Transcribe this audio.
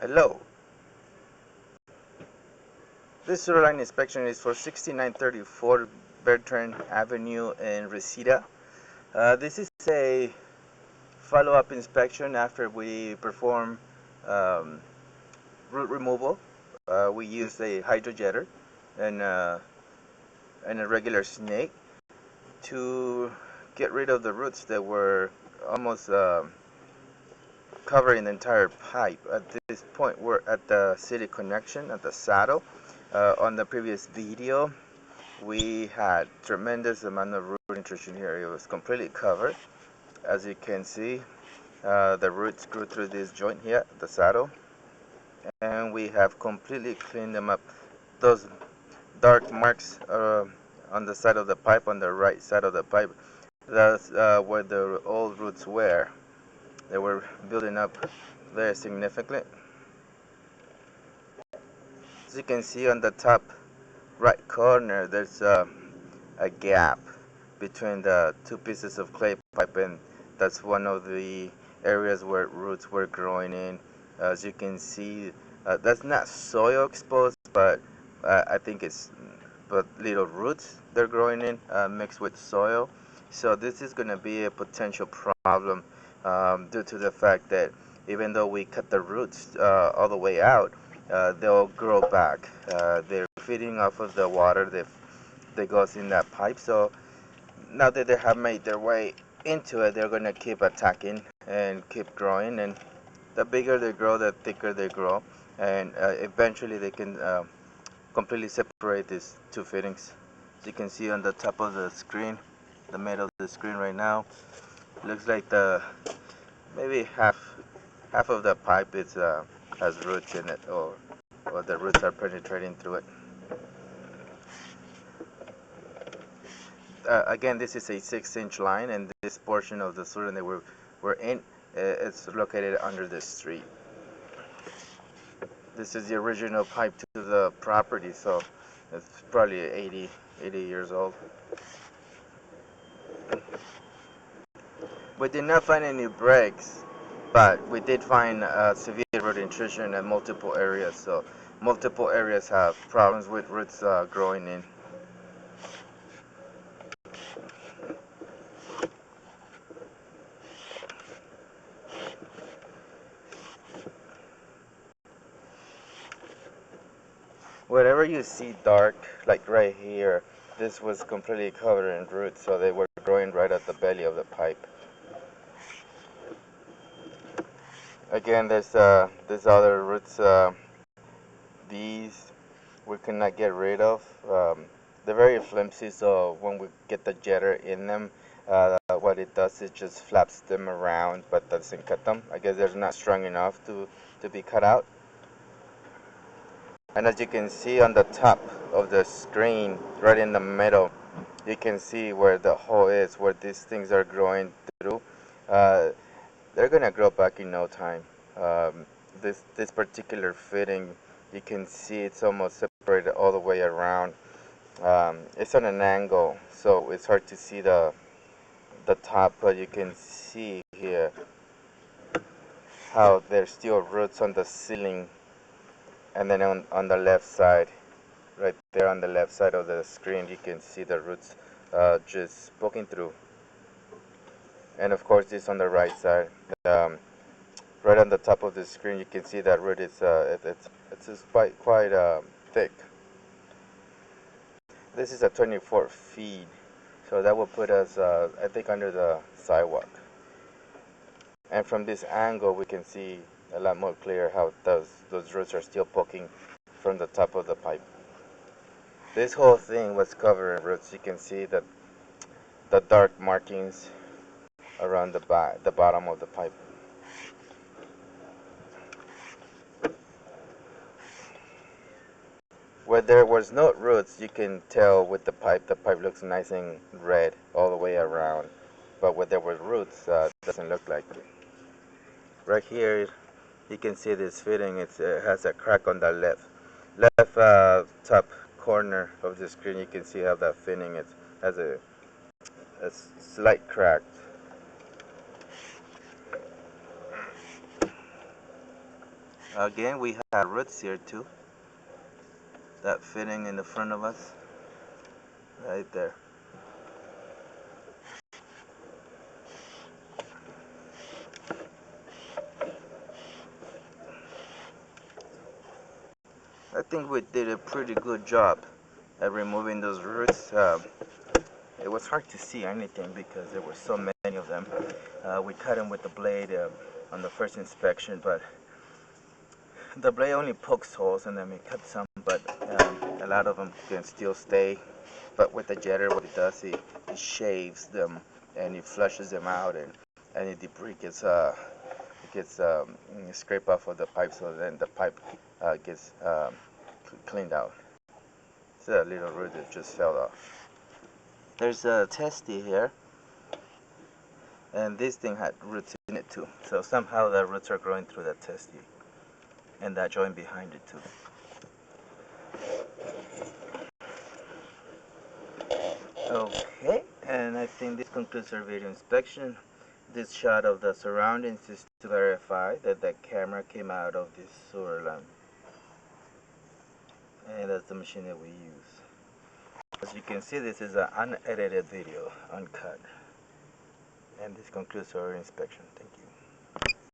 Hello. This sewer line inspection is for 6934 Bertrand Avenue in Reseda. This is a follow-up inspection after we perform root removal. We use a hydrojetter and a regular snake to get rid of the roots that were almost covering the entire pipe. At this point, we're at the city connection at the saddle. On the previous video, we had tremendous amount of root intrusion here. It was completely covered. As you can see, the roots grew through this joint here, the saddle, and we have completely cleaned them up. Those dark marks on the side of the pipe, on the right side of the pipe, that's where the old roots were. They were building up very significantly. As you can see on the top right corner, there's a gap between the two pieces of clay pipe, and that's one of the areas where roots were growing in. As you can see, that's not soil exposed, but I think it's but little roots they're growing in mixed with soil. So this is going to be a potential problem due to the fact that even though we cut the roots all the way out, they'll grow back. They're feeding off of the water that goes in that pipe. So now that they have made their way into it, they're going to keep attacking and keep growing. And the bigger they grow, the thicker they grow. And eventually they can completely separate these two fittings. As you can see on the top of the screen, the middle of the screen right now, looks like maybe half of the pipe is has roots in it, or the roots are penetrating through it. Again, this is a 6-inch line, and this portion of the sewer that we're in, it's located under the street. This is the original pipe to the property, so it's probably 80 years old. We did not find any breaks, but we did find severe root intrusion in multiple areas. So multiple areas have problems with roots growing in. Whatever you see dark, like right here, this was completely covered in roots, so they were growing right at the belly of the pipe. Again, there's other roots. These we cannot get rid of. They're very flimsy, so when we get the jetter in them, what it does is just flaps them around, but doesn't cut them. I guess they're not strong enough to be cut out. And as you can see on the top of the screen, right in the middle, you can see where the hole is, where these things are growing through. They're gonna grow back in no time. This particular fitting, you can see it's almost separated all the way around. It's on an angle, so it's hard to see the top, but you can see here how there's still roots on the ceiling. And then on the left side, right there on the left side of the screen, you can see the roots just poking through. And of course, this on the right side, right on the top of the screen, you can see that root is it's quite thick. This is a 24 feet, so that will put us, I think, under the sidewalk. And from this angle, we can see a lot more clear how those roots are still poking from the top of the pipe. This whole thing was covered in roots. You can see that the dark markings around the bottom of the pipe. Where there was no roots, you can tell with the pipe looks nice and red all the way around. But where there were roots, it doesn't look like it. Right here, you can see this fitting. It has a crack on the left top corner of the screen. You can see how that fitting has a slight crack. Again, we have roots here too. That fitting in the front of us, right there. I think we did a pretty good job at removing those roots. It was hard to see anything because there were so many of them. We cut them with the blade on the first inspection, but the blade only pokes holes and then we cut some, but a lot of them can still stay. But with the jetter, what it does, it shaves them and it flushes them out, and any debris gets scraped off of the pipe, so then the pipe gets cleaned out. It's a little root that just fell off. There's a testy here, and this thing had roots in it too. So somehow the roots are growing through that testy and that joint behind it too. Okay, and I think this concludes our video inspection. This shot of the surroundings is to verify that the camera came out of this sewer line. And that's the machine that we use. As you can see, this is an unedited video, uncut. And this concludes our inspection. Thank you.